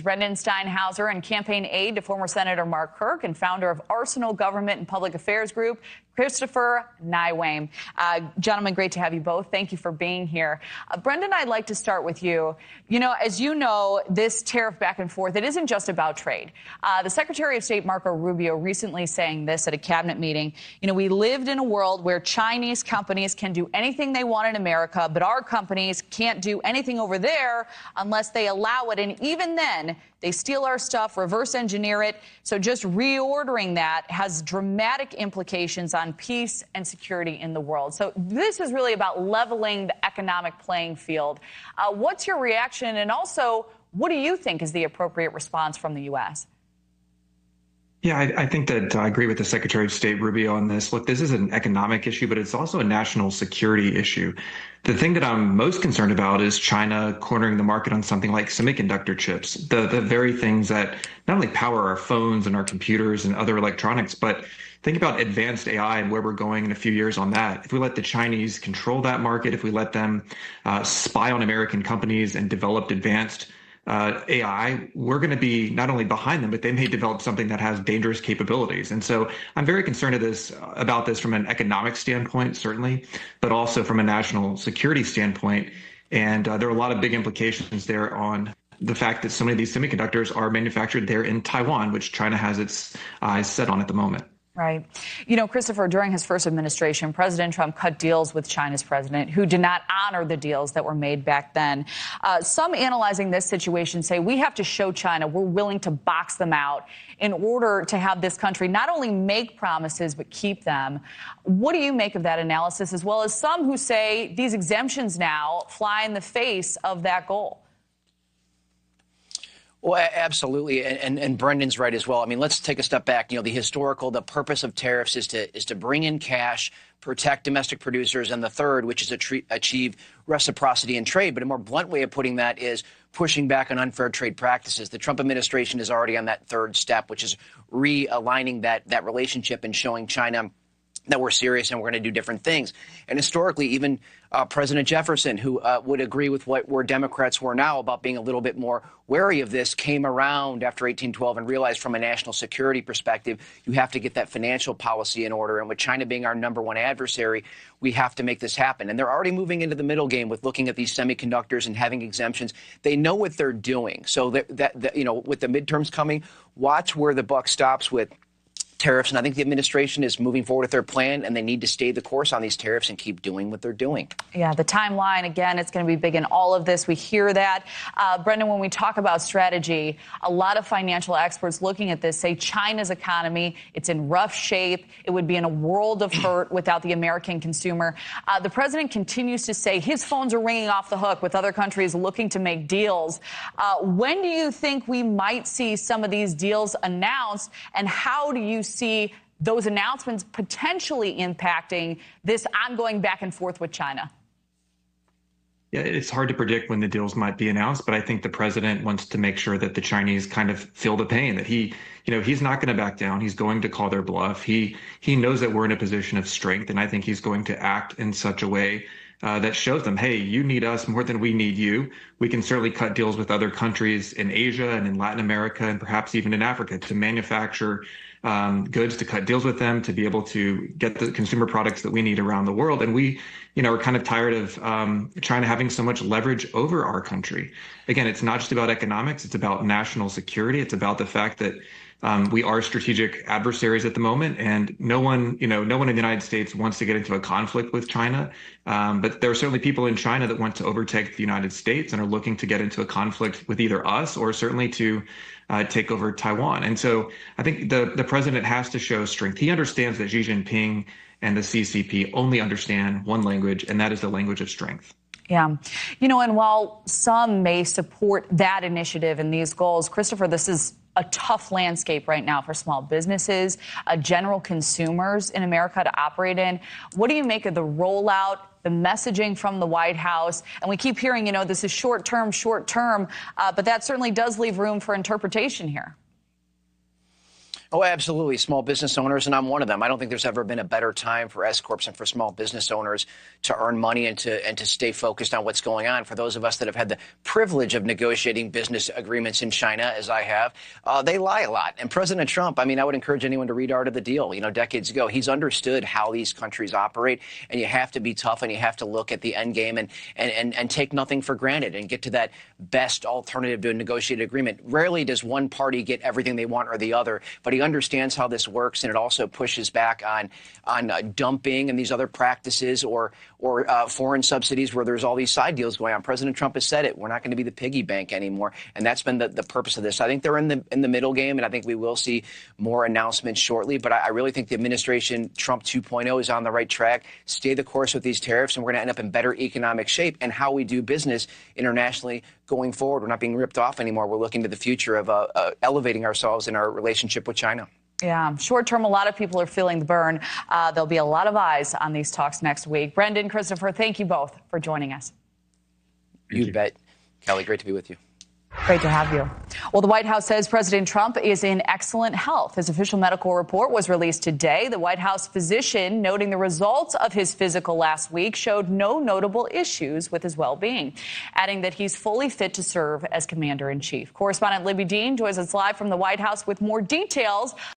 Brendan Steinhauser and campaign aide to former Senator Mark Kirk and founder of Arsenal Government and Public Affairs Group, Christopher Nywame. Gentlemen, great to have you both. Thank you for being here. Brendan, I'd like to start with you. You know, as you know, this tariff back and forth, it isn't just about trade. The Secretary of State, Marco Rubio, recently saying this at a cabinet meeting. You know, we lived in a world where Chinese companies can do anything they want in America, but our companies can't do anything over there unless they allow it. And even then, they steal our stuff, reverse engineer it. So just reordering that has dramatic implications on peace and security in the world. So this is really about leveling the economic playing field. What's your reaction? And also, what do you think is the appropriate response from the U.S.? Yeah, I think that I agree with the Secretary of State Rubio on this. Look, this is an economic issue, but it's also a national security issue. The thing that I'm most concerned about is China cornering the market on something like semiconductor chips, the very things that not only power our phones and our computers and other electronics, but think about advanced AI and where we're going in a few years on that. If we let the Chinese control that market, if we let them spy on American companies and develop advanced AI, we're going to be not only behind them, but they may develop something that has dangerous capabilities. And so I'm very concerned about this from an economic standpoint, certainly, but also from a national security standpoint. And there are a lot of big implications there on the fact that so many of these semiconductors are manufactured there in Taiwan, which China has its eyes set on at the moment. Right. You know, Christopher, during his first administration, President Trump cut deals with China's president, who did not honor the deals that were made back then. Some analyzing this situation say we have to show China we're willing to box them out in order to have this country not only make promises, but keep them. What do you make of that analysis, as well as some who say these exemptions now fly in the face of that goal? Well, absolutely. And Brendan's right as well. I mean, let's take a step back. You know, the purpose of tariffs is to bring in cash, protect domestic producers. And the third, which is achieve reciprocity in trade. But a more blunt way of putting that is pushing back on unfair trade practices. The Trump administration is already on that third step, which is realigning that relationship and showing China that we're serious and we're going to do different things. And historically, even President Jefferson, who would agree with where Democrats were now about being a little bit more wary of this, came around after 1812 and realized from a national security perspective, you have to get that financial policy in order. And with China being our #1 adversary, we have to make this happen. And they're already moving into the middle game with looking at these semiconductors and having exemptions. They know what they're doing. So that you know, with the midterms coming, watch where the buck stops with tariffs. And I think the administration is moving forward with their plan, and they need to stay the course on these tariffs and keep doing what they're doing. Yeah, the timeline, again, it's going to be big in all of this. We hear that. Brendan, when we talk about strategy, a lot of financial experts looking at this say China's economy, it's in rough shape. It would be in a world of hurt without the American consumer. The president continues to say his phones are ringing off the hook with other countries looking to make deals. When do you think we might see some of these deals announced, and how do you see those announcements potentially impacting this ongoing back and forth with China? Yeah, it's hard to predict when the deals might be announced, but I think the president wants to make sure that the Chinese kind of feel the pain, that he's not going to back down. He's going to call their bluff. He knows that we're in a position of strength, and I think he's going to act in such a way that shows them, hey, you need us more than we need you. We can certainly cut deals with other countries in Asia and in Latin America and perhaps even in Africa to manufacture goods, to cut deals with them, to be able to get the consumer products that we need around the world. And we, are kind of tired of China having so much leverage over our country. Again, it's not just about economics. It's about national security. It's about the fact that we are strategic adversaries at the moment, and no one in the United States wants to get into a conflict with China. But there are certainly people in China that want to overtake the United States and are looking to get into a conflict with either us or certainly to take over Taiwan. And so I think the president has to show strength. He understands that Xi Jinping and the CCP only understand one language, and that is the language of strength. Yeah. And while some may support that initiative and these goals, Christopher, this is a tough landscape right now for small businesses, general consumers in America to operate in. What do you make of the rollout, the messaging from the White House? And we keep hearing, this is short term, but that certainly does leave room for interpretation here. Oh, absolutely. Small business owners, and I'm one of them. I don't think there's ever been a better time for S corps and for small business owners to earn money and to stay focused on what's going on. For those of us that have had the privilege of negotiating business agreements in China, as I have, they lie a lot. And President Trump, I mean, I would encourage anyone to read Art of the Deal. You know, decades ago, he's understood how these countries operate, and you have to be tough and you have to look at the end game and take nothing for granted and get to that best alternative to a negotiated agreement. Rarely does one party get everything they want or the other, but he understands how this works, and it also pushes back on dumping and these other practices or foreign subsidies where there's all these side deals going on. President Trump has said it. We're not going to be the piggy bank anymore, and that's been the purpose of this. I think they're in the middle game, and I think we will see more announcements shortly. But I really think the administration Trump 2.0 is on the right track. Stay the course with these tariffs, and we're going to end up in better economic shape and how we do business internationally going forward. We're not being ripped off anymore. We're looking to the future of elevating ourselves in our relationship with China. Yeah, short term, a lot of people are feeling the burn. There'll be a lot of eyes on these talks next week. Brendan, Christopher, thank you both for joining us. You bet. Kelly, great to be with you. Great to have you. Well, the White House says President Trump is in excellent health. His official medical report was released today. The White House physician noting the results of his physical last week showed no notable issues with his well-being, adding that he's fully fit to serve as commander-in-chief. Correspondent Libby Dean joins us live from the White House with more details